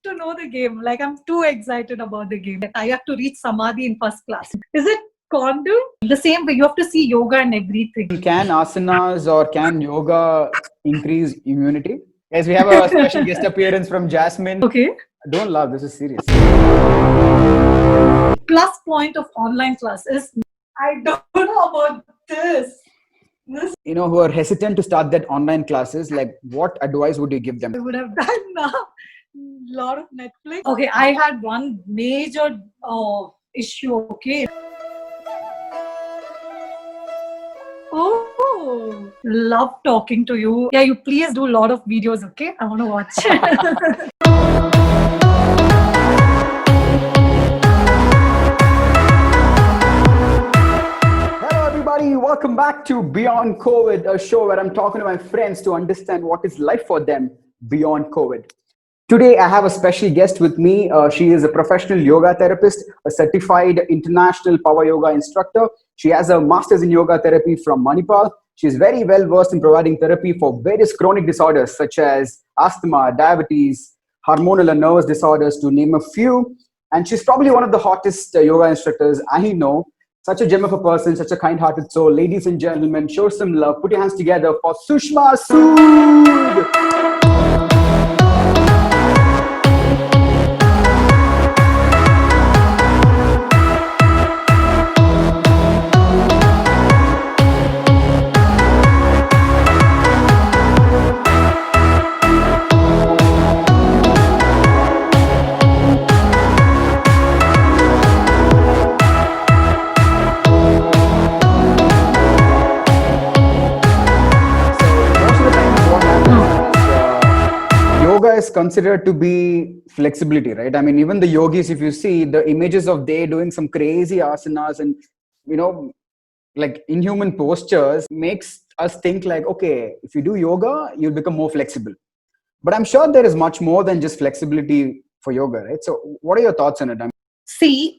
to know the game. Like, I'm too excited about the game. I have to reach Samadhi in first class. Is it Kondu? The same way, you have to see yoga and everything. Can asanas or can yoga increase immunity? Yes, we have a special guest appearance from Jasmine. Okay. Don't laugh, this is serious. Plus point of online class is, I don't know about this. Who are hesitant to start that online classes, like what advice would you give them? I would have done a lot of Netflix. Okay, I had one major issue. Okay. Oh, love talking to you. Yeah, you please do a lot of videos. Okay, I want to watch. Welcome back to Beyond COVID, a show where I'm talking to my friends to understand what is life for them beyond COVID. Today, I have a special guest with me. She is a professional yoga therapist, a certified international power yoga instructor. She has a master's in yoga therapy from Manipal. She is very well versed in providing therapy for various chronic disorders such as asthma, diabetes, hormonal and nervous disorders, to name a few. And she's probably one of the hottest yoga instructors I know. Such a gem of a person, such a kind-hearted soul. Ladies and gentlemen, show some love. Put your hands together for Sushma Sood. Is considered to be flexibility, right? I mean, even the yogis, if you see the images of they doing some crazy asanas and like inhuman postures, makes us think like, okay, if you do yoga, you'll become more flexible. But I'm sure there is much more than just flexibility for yoga, right? So what are your thoughts on it? See,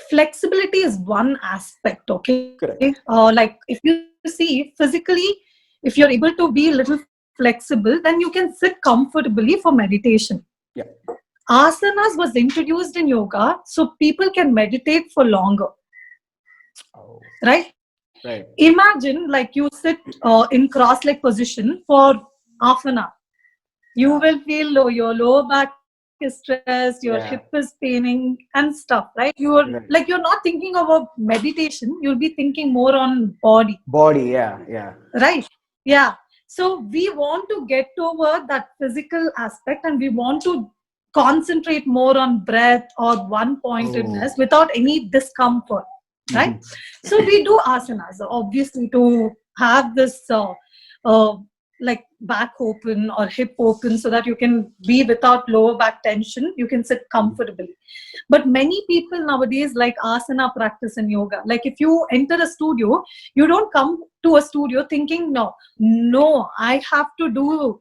flexibility is one aspect. Okay. Correct. Like if you see physically, if you're able to be a little flexible, then you can sit comfortably for meditation. Yeah. Asanas was introduced in yoga so people can meditate for longer. Oh. Right? Right. Imagine like you sit in cross-leg position for half an hour. You will feel your lower back is stressed, your hip is paining and stuff, right? You're like, you're not thinking about meditation, you'll be thinking more on body. Yeah. Right? Yeah. So we want to get over that physical aspect and we want to concentrate more on breath or one-pointedness without any discomfort, right? Mm-hmm. So we do asanas, obviously, to have this like back open or hip open so that you can be without lower back tension, you can sit comfortably. But many people nowadays like asana practice in yoga. Like if you enter a studio, you don't come to a studio thinking, no, I have to do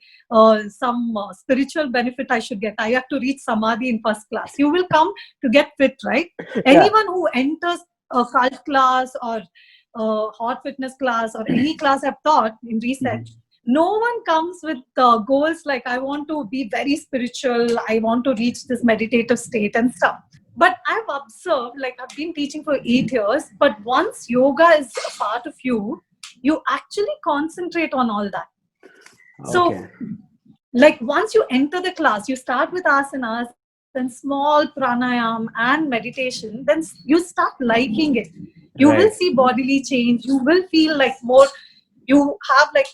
some spiritual benefit I should get. I have to reach Samadhi in first class. You will come to get fit, right? Anyone who enters a cult class or hot fitness class or any class I've taught in research, no one comes with goals like, I want to be very spiritual, I want to reach this meditative state and stuff. But I've observed, like I've been teaching for 8 years, but once yoga is a part of you, you actually concentrate on all that. Okay. So, like once you enter the class, you start with asanas, then small pranayam and meditation, then you start liking it. You will see bodily change. You will feel like more, you have like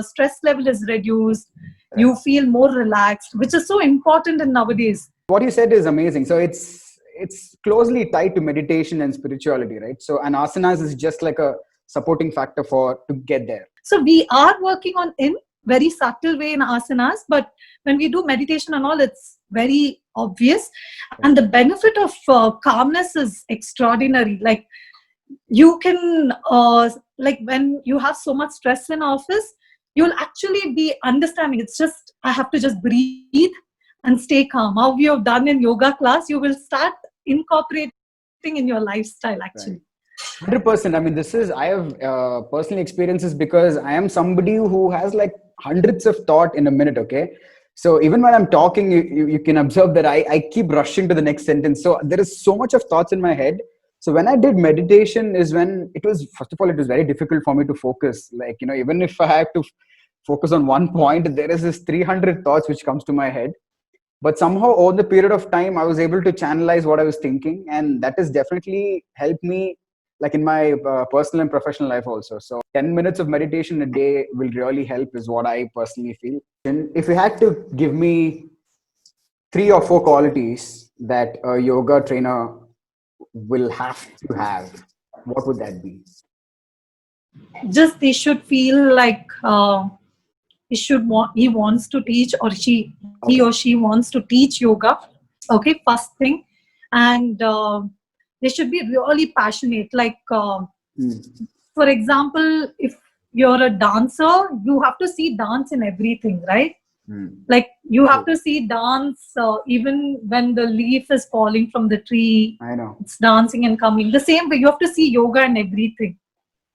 stress level is reduced. You feel more relaxed, which is so important in nowadays. What you said is amazing. So it's closely tied to meditation and spirituality, right? So an asanas is just like a supporting factor to get there. So we are working on in very subtle way in asanas, but when we do meditation and all, it's very obvious. And the benefit of calmness is extraordinary. Like you can, like when you have so much stress in office, you'll actually be understanding. It's just, I have to just breathe and stay calm. How we have done in yoga class, you will start incorporating in your lifestyle actually. 100%. I mean, I have personal experiences because I am somebody who has like hundreds of thoughts in a minute. Okay. So even when I'm talking, you can observe that I keep rushing to the next sentence. So there is so much of thoughts in my head. So when I did meditation is when it was, first of all, it was very difficult for me to focus. Like, even if I have to focus on one point, there is this 300 thoughts which comes to my head. But somehow over the period of time, I was able to channelize what I was thinking. And that has definitely helped me, like in my personal and professional life also. So 10 minutes of meditation a day will really help is what I personally feel. And if you had to give me 3 or 4 qualities that a yoga trainer will have to have, what would that be? Just they should feel like he wants to teach, or he Okay. or she wants to teach yoga. Okay, first thing. And they should be really passionate, like for example, if you're a dancer, you have to see dance in everything, right? Like you have to see dance even when the leaf is falling from the tree, I know. it's dancing and coming. The same way, you have to see yoga in everything.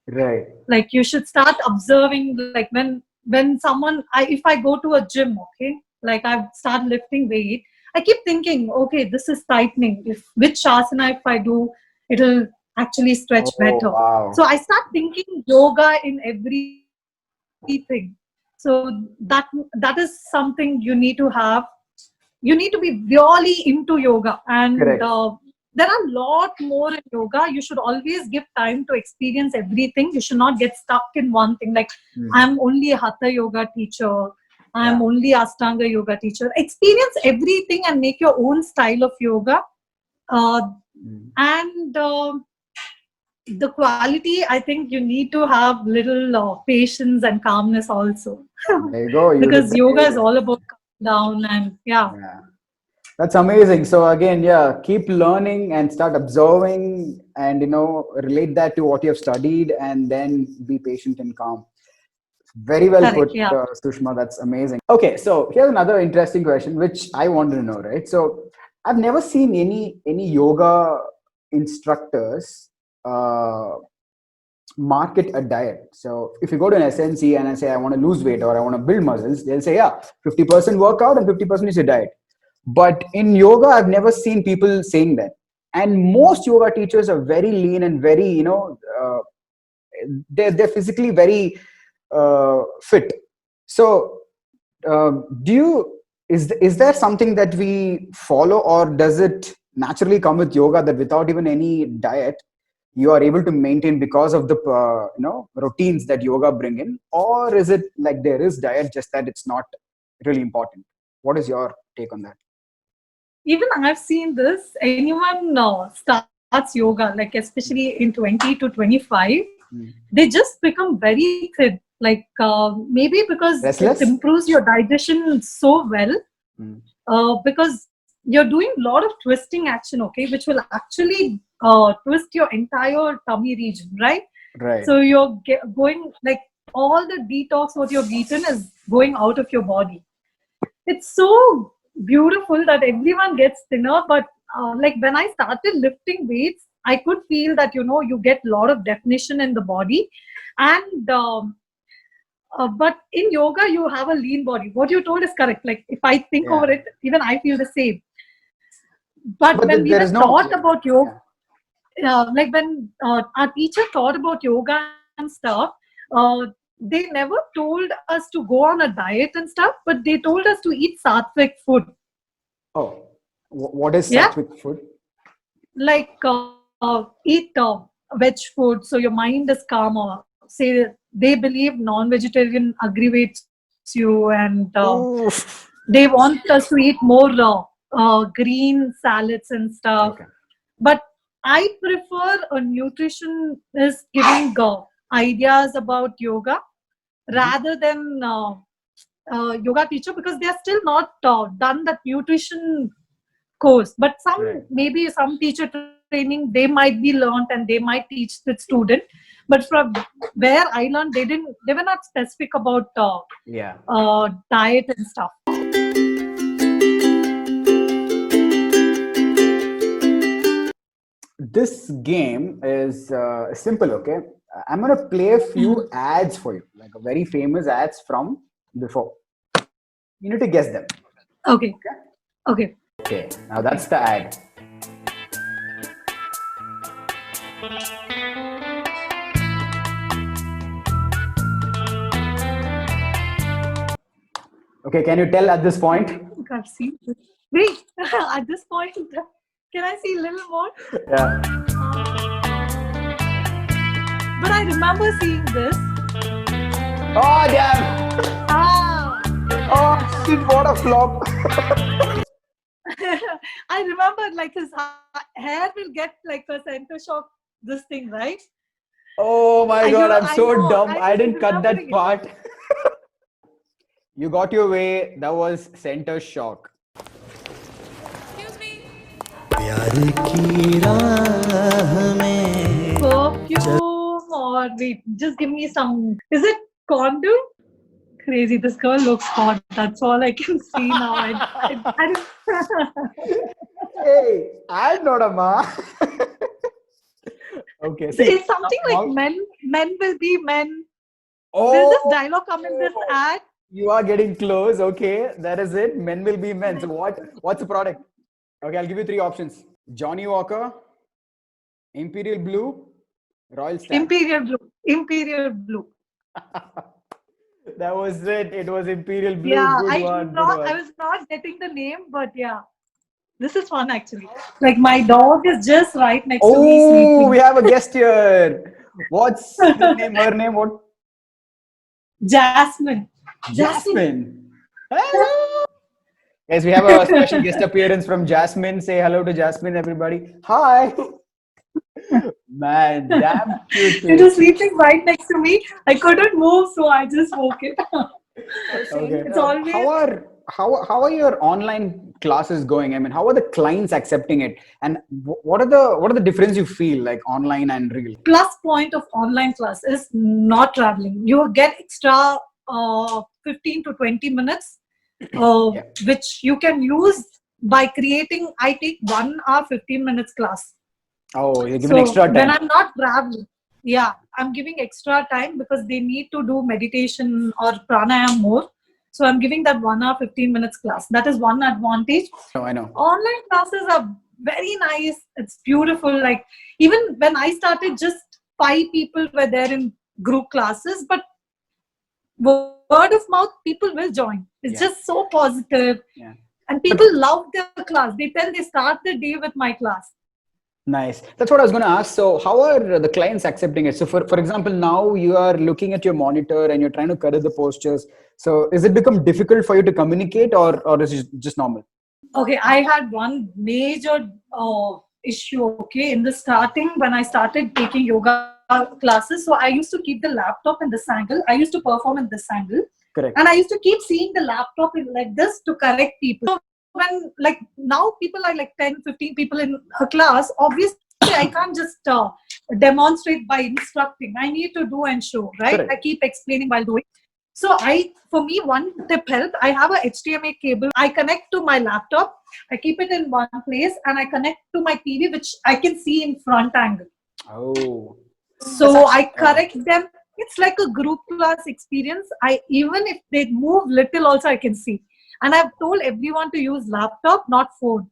Right. Like you should start observing, like when someone, if I go to a gym, okay, like I start lifting weight, I keep thinking, okay, this is tightening, if which asana if I do, it'll actually stretch Oh, better. wow. So I start thinking yoga in everything. So that is something you need to have. You need to be really into yoga, and Correct. there are a lot more in yoga. You should always give time to experience everything. You should not get stuck in one thing, like I'm only a hatha yoga teacher, I'm only ashtanga yoga teacher. Experience everything and make your own style of yoga. And the quality, I think you need to have little patience and calmness also. There you go. You Because yoga is repeated. all about calm down, and yeah. Yeah. That's amazing. So again, yeah, keep learning and start observing and relate that to what you have studied and then be patient and calm. Very well Correct, put, yeah. Sushma. That's amazing. Okay, so here's another interesting question which I wanted to know, right? So I've never seen any yoga instructors market a diet. So if you go to an SNC and I say I want to lose weight or I want to build muscles, they'll say, yeah, 50% workout and 50% is your diet. But in yoga, I've never seen people saying that. And most yoga teachers are very lean and very, they're physically very fit. So, do you is there something that we follow, or does it naturally come with yoga that without even any diet, you are able to maintain because of the routines that yoga bring in, or is it like there is diet, just that it's not really important? What is your take on that? Even I've seen this. Anyone starts yoga, like especially in 20 to 25, they just become very thin. Like maybe because it Restless? improves your digestion so well. Because you're doing a lot of twisting action, okay, which will actually twist your entire tummy region, right? Right. So you're going, like, all the detox what you've eaten is going out of your body. It's so beautiful that everyone gets thinner, but like when I started lifting weights, I could feel that you get a lot of definition in the body. And but in yoga you have a lean body. What you told is correct. Like if I think over it, even I feel the same. But when we there were is no taught about yoga, like when our teacher taught about yoga and stuff, they never told us to go on a diet and stuff, but they told us to eat sattvic food. Oh, what is Yeah, sattvic food? like eat veg food, so your mind is calmer. Say they believe non-vegetarian aggravates you, and they want us to eat more green salads and stuff. Okay. But I prefer a nutritionist giving ideas about yoga rather than yoga teacher, because they are still not done that nutrition course. But Right. maybe some teacher training they might be learned and they might teach the student. But from where I learned, they were not specific about Yeah. diet and stuff. This game is simple. Okay, I'm gonna play a few ads for you, like a very famous ads from before. You need to guess them. Okay. Okay. Okay, now that's the ad. Okay, can you tell at this point? I think I've seen this. Wait, at this point, can I see a little more? Yeah. But I remember seeing this. Oh, damn. Ah, Oh, shit, what a flop. I remember like his hair will get like a center shock. This thing, right? Oh my God, I'm I so know, dumb. I I was didn't cut that remembering it. part. You got your way. That was center shock. प्यार की राह में Perfume or wait, just give me some. Is it Condu? Crazy. This girl looks hot. That's all I can see now. Hey, I'm not a ma. Okay, see. It's something now- like men will be men. Oh, There's this dialogue come in this ad. you are getting close. Okay, that is it. Men will be men. So what's the product? Okay, I'll give you three options: Johnny Walker, Imperial Blue, Royal Stamp. Imperial blue. Imperial blue. That was it. It was Imperial Blue. Yeah, Good one. Good one. I was not getting the name, but yeah. This is fun actually. Like my dog is just right next to me Oh, sleeping. we have a guest here. What's his name? Her name? What? Jasmine. Jasmine. Hello. Yes, we have a special guest appearance from Jasmine. Say hello to Jasmine, everybody. Hi. Man, damn cute. It was sleeping right next to me. I couldn't move, so I just woke it. Okay. It's always How are your online classes going? I mean, how are the clients accepting it? And what are the difference you feel like online and real? plus point of online class is not traveling. You get extra 15 to 20 minutes, Yeah. which you can use by creating. I take 1 hour 15 minutes class. Oh, you're giving So extra time. when I'm not traveling, yeah, I'm giving extra time because they need to do meditation or pranayam more. So I'm giving that 1 hour 15 minutes class. That is one advantage. Oh, I know. Online classes are very nice. It's beautiful. Like even when I started, just 5 people were there in group classes, but word of mouth, people will join. It's Yeah. just so positive. Yeah. And people love their class. They tell they start the day with my class. Nice. That's what I was going to ask. So, how are the clients accepting it? So, for example, now you are looking at your monitor and you're trying to correct the postures. So, is it become difficult for you to communicate, or is it just normal? Okay, I had one major issue. Okay, in the starting when I started taking yoga classes, so I used to keep the laptop in this angle. I used to perform in this angle, Correct. and I used to keep seeing the laptop in like this to correct people. So when like now people are like 10, 15 people in a class, obviously I can't just demonstrate by instructing. I need to do and show, right? Correct. I keep explaining while doing. So for me, one tip help. I have a HDMI cable. I connect to my laptop. I keep it in one place and I connect to my TV, which I can see in front angle. Oh, So I correct them. It's like a group class experience. Even if they move little, also I can see. And I've told everyone to use laptop, not phone.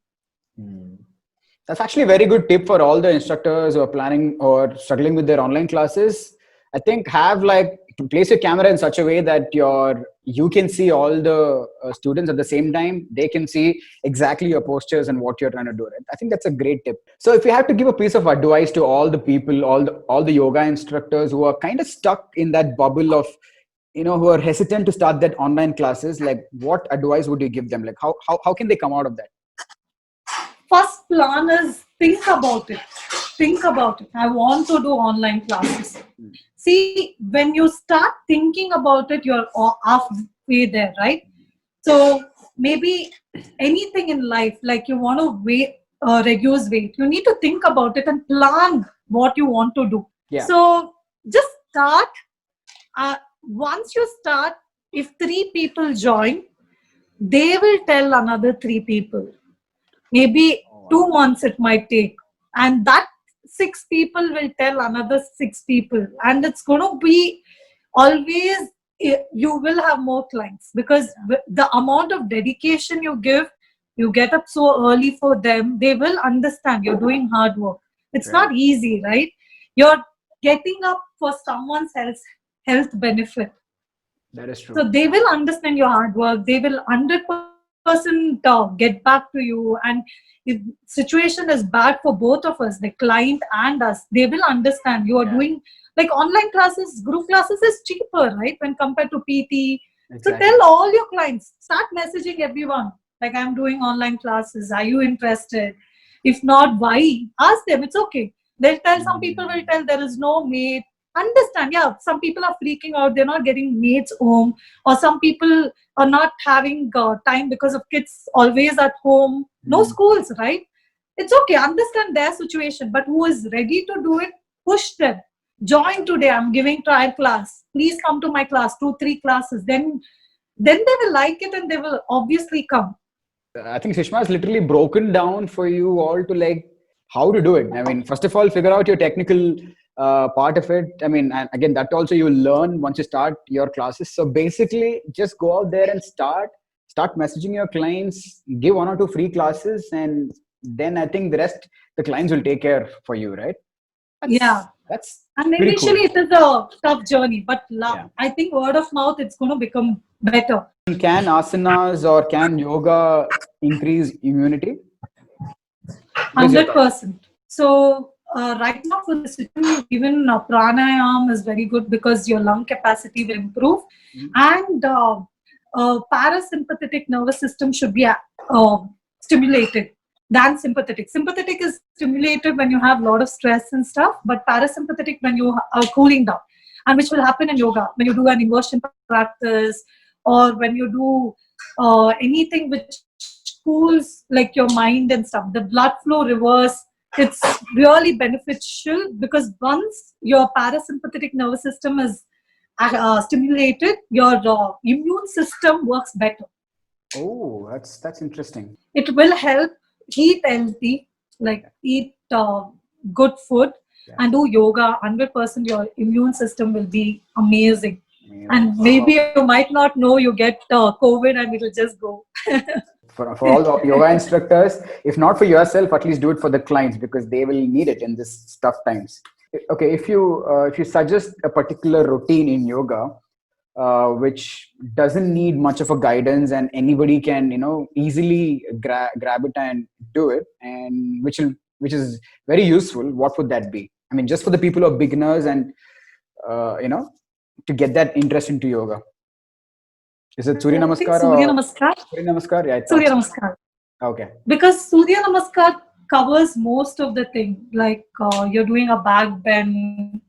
that's actually a very good tip for all the instructors who are planning or struggling with their online classes. I think have like to place your camera in such a way that you can see all the students at the same time. They can see exactly your postures and what you're trying to do. Right? I think that's a great tip. So if you have to give a piece of advice to all the people, all the yoga instructors who are kind of stuck in that bubble of, who are hesitant to start that online classes, like what advice would you give them? Like how can they come out of that? First plan is think about it. Think about it. I want to do online classes. See, when you start thinking about it, you're halfway there, right? So maybe anything in life, like you want to reduce weight, you need to think about it and plan what you want to do. Yeah. So just start. Once you start, if 3 people join, they will tell another 3 people. Maybe 2 months it might take, and that 6 people will tell another 6 people, and it's going to be always you will have more clients, because the amount of dedication you give, you get up so early for them, they will understand you're doing hard work. It's Right. not easy, right? You're getting up for someone's health benefit. That is true. So they will understand your hard work. They will 100% get back to you. And if situation is bad for both of us, the client and us, they will understand you are Yeah. doing, like, online classes, group classes is cheaper, right? When compared to PT. So Exactly. tell all your clients, start messaging everyone. Like, I'm doing online classes. Are you interested? If not, why? Ask them. It's okay. They'll tell, some people will tell there is no maid. Understand, yeah, some people are freaking out, they're not getting maids home, or some people are not having time because of kids always at home, no schools, right? It's okay, understand their situation, but who is ready to do it, push them. Join today, I'm giving trial class, please come to my class, 2-3 classes, then they will like it and they will obviously come. I think Sushma has literally broken down for you all to like how to do it. I mean, first of all, figure out your technical part of it. I mean, and again, that also you will learn once you start your classes. So basically, just go out there and start messaging your clients, give 1 or 2 free classes, and then I think the rest the clients will take care for you, right? Yeah. That's And pretty cool. initially it is a tough journey, but Yeah. I think word of mouth, it's going to become better. Can asanas or can yoga increase immunity? What is your thought? 100%. So right now for the situation, even pranayam is very good because your lung capacity will improve, and parasympathetic nervous system should be stimulated than sympathetic. Sympathetic is stimulated when you have a lot of stress and stuff, but parasympathetic when you are cooling down, and which will happen in yoga when you do an inversion practice, or when you do anything which cools like your mind and stuff, the blood flow reverse. It's really beneficial because once your parasympathetic nervous system is stimulated, your immune system works better. Oh, that's interesting. It will help. Eat healthy, like eat good food, and do yoga. 100% your immune system will be amazing. And maybe you might not know you get COVID and it'll just go. For all the yoga instructors, if not for yourself, at least do it for the clients because they will need it in this tough times. Okay, if you suggest a particular routine in yoga, which doesn't need much of a guidance and anybody can easily grab it and do it, and which is very useful, what would that be? I mean, just for the people who are beginners and to get that interest into yoga. Is it Surya I think Namaskar Surya or Namaskar. Surya Namaskar? Yeah, I thought Surya so. Namaskar. Okay. Because Surya Namaskar covers most of the thing. Like you're doing a back bend.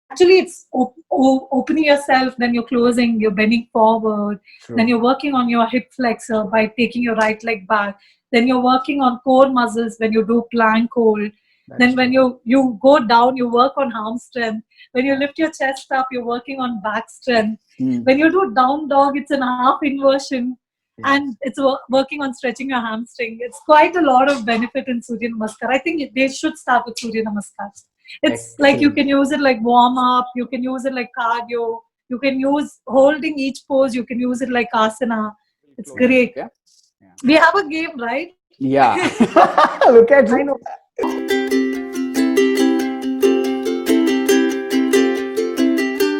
Actually, it's opening yourself, then you're closing, you're bending forward, then you're working on your hip flexor by taking your right leg back, then you're working on core muscles when you do plank hold. Then when you go down, you work on arm strength. When you lift your chest up, you're working on back strength. When you do down dog, it's an half inversion. And it's working on stretching your hamstring. It's quite a lot of benefit in Surya Namaskar. I think they should start with Surya Namaskar. It's like you can use it like warm up, you can use it like cardio, you can use holding each pose, you can use it like asana. It's great. Yeah. We have a game, right? Yeah. Look at I you. know.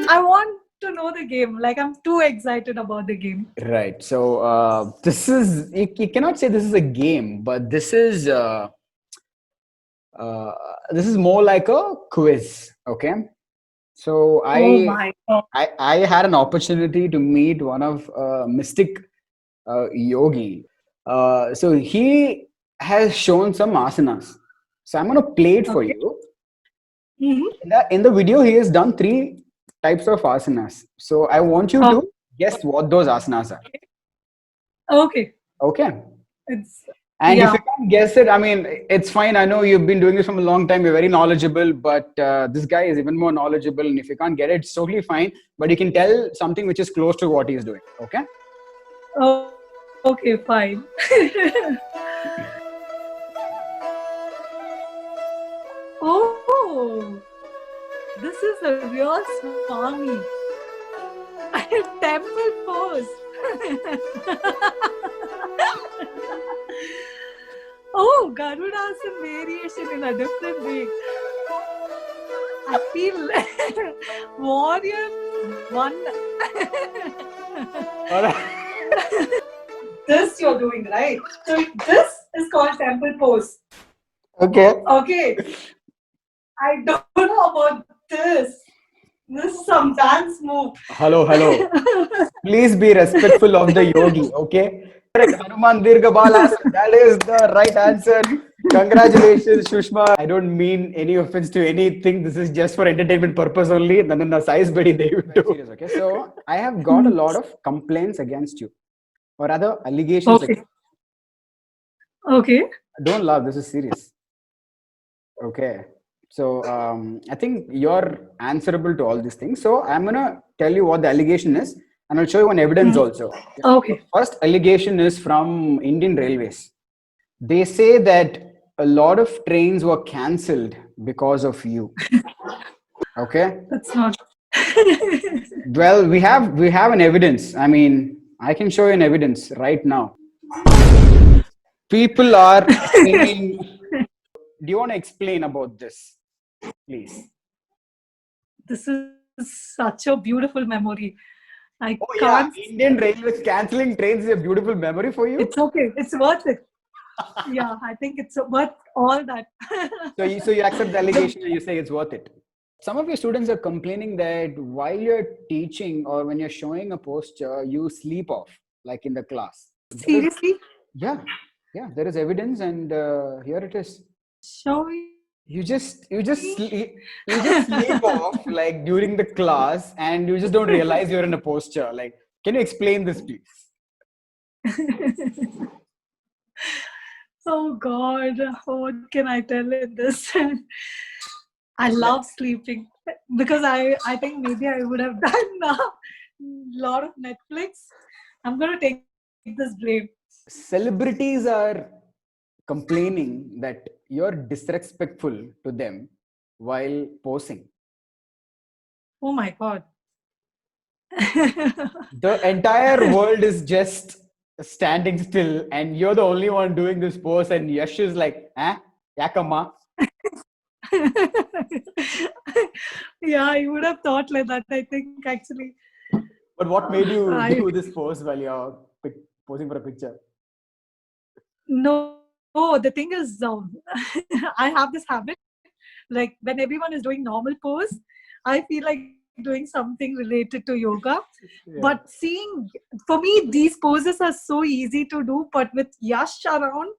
I want to know the game. Like, I'm too excited about the game. Right. So this is you cannot say this is a game, but this is more like a quiz. Okay. So Oh my God. I had an opportunity to meet one of mystic yogi. So he has shown some asanas. So I'm gonna play it for Okay. you. Mm-hmm. In the video, he has done 3 types of asanas. So I want you to guess what those asanas are. Okay. Okay. It's And if yeah. you can't guess it, I mean, it's fine. I know you've been doing this from a long time. You're very knowledgeable, but this guy is even more knowledgeable. And if you can't get it, it's totally fine. But you can tell something which is close to what he's doing. Okay. Oh, okay, fine. Oh, this is a real Swami. Temple pose. Oh, Garudasana variation in a different way. I feel warrior one. This you're doing, right? So this is called temple pose. Okay. Okay. I don't know about this. This is some dance move. Hello. Please be respectful of the yogi, okay? Correct. Hanuman Dirgha Balasana. That is the right answer. Congratulations, Shushma. I don't mean any offense to anything. This is just for entertainment purpose only. Nanana size bedi devi. Okay, so I have got a lot of complaints against you, or rather allegations. Okay. Okay. Don't laugh. This is serious. Okay. So I think you're answerable to all these things. So I'm gonna tell you what the allegation is, and I'll show you one evidence also. Okay. First allegation is from Indian Railways. They say that a lot of trains were cancelled because of you. Okay. That's not. Well, we have an evidence. I mean, I can show you an evidence right now. People are saying. Do you want to explain about this, please? This is such a beautiful memory. I Oh can't. yeah, Indian Railways cancelling trains is a beautiful memory for you. It's okay. It's worth it. Yeah, I think it's worth all that. So you accept the allegation and you say it's worth it. Some of your students are complaining that while you're teaching or when you're showing a posture, you sleep off, like in the class. Seriously? Yeah, there is evidence, and here it is. Shall we? You just sleep off like during the class, and you just don't realize you're in a posture. Like, can you explain this, please? Oh God, what can I tell in this? I love sleeping because I think maybe I would have done a lot of Netflix. I'm gonna take this blame. Celebrities are complaining that you're disrespectful to them while posing. Oh my God. The entire world is just standing still, and you're the only one doing this pose, and Yash is like, Yakama. Yeah, I would have thought like that, I think, actually. But what made you do this pose while you're posing for a picture? No, the thing is, I have this habit. Like when everyone is doing normal pose, I feel like doing something related to yoga. Yeah. But seeing, for me, these poses are so easy to do. But with Yash around,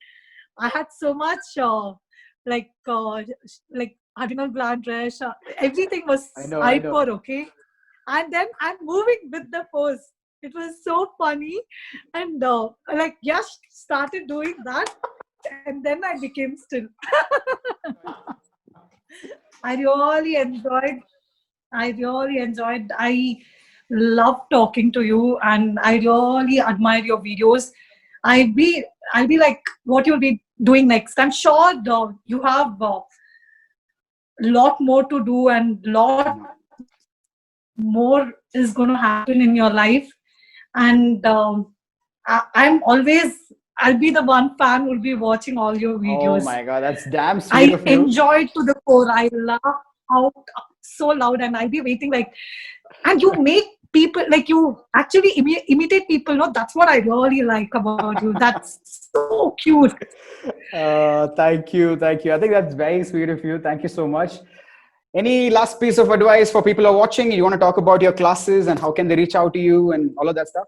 I had so much like adrenal gland rash. Everything was hyper, okay? And then I'm moving with the pose. It was so funny. And like Yash started doing that. And then I became still. I really enjoyed. I love talking to you, and I really admire your videos. I'll be like, what you'll be doing next. I'm sure you have a lot more to do, and lot more is going to happen in your life. And I'll be the one fan who will be watching all your videos. Oh my God, that's damn sweet of you. I enjoyed to the core. I laugh out so loud, and I'll be waiting like, and you make people, like, you actually imitate people. No, that's what I really like about you. That's so cute. Thank you. I think that's very sweet of you. Thank you so much. Any last piece of advice for people who are watching? You want to talk about your classes and how can they reach out to you and all of that stuff?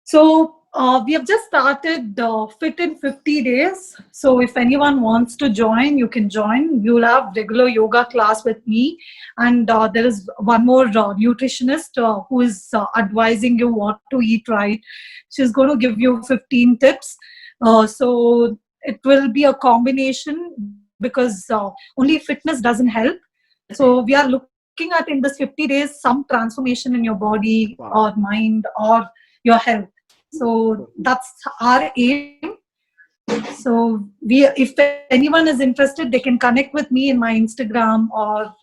So we have just started Fit in 50 days. So if anyone wants to join, you can join. You'll have regular yoga class with me. And there is one more nutritionist who is advising you what to eat right. She's going to give you 15 tips. So it will be a combination because only fitness doesn't help. So we are looking at in this 50 days some transformation in your body or mind or your health. So that's our aim. So if anyone is interested, they can connect with me in my Instagram or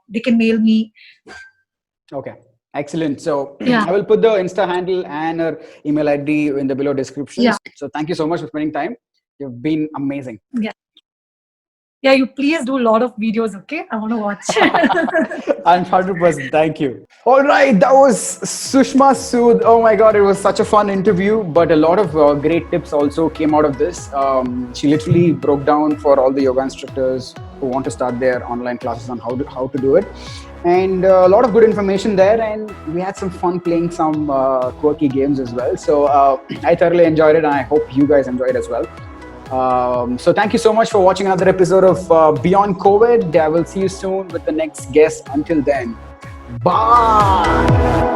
they can mail me. Okay. Excellent. So Yeah. I will put the Insta handle and her email ID in the below description. Yeah. So thank you so much for spending time. You've been amazing. Yeah, you please do a lot of videos, okay? I want to watch. I'm 100%. Thank you. All right, that was Sushma Sood. Oh my God, it was such a fun interview, but a lot of great tips also came out of this. She literally broke down for all the yoga instructors who want to start their online classes on how to do it. And a lot of good information there. And we had some fun playing some quirky games as well. So I thoroughly enjoyed it, and I hope you guys enjoyed as well. So thank you so much for watching another episode of Beyond COVID. I will see you soon with the next guest. Until then, bye.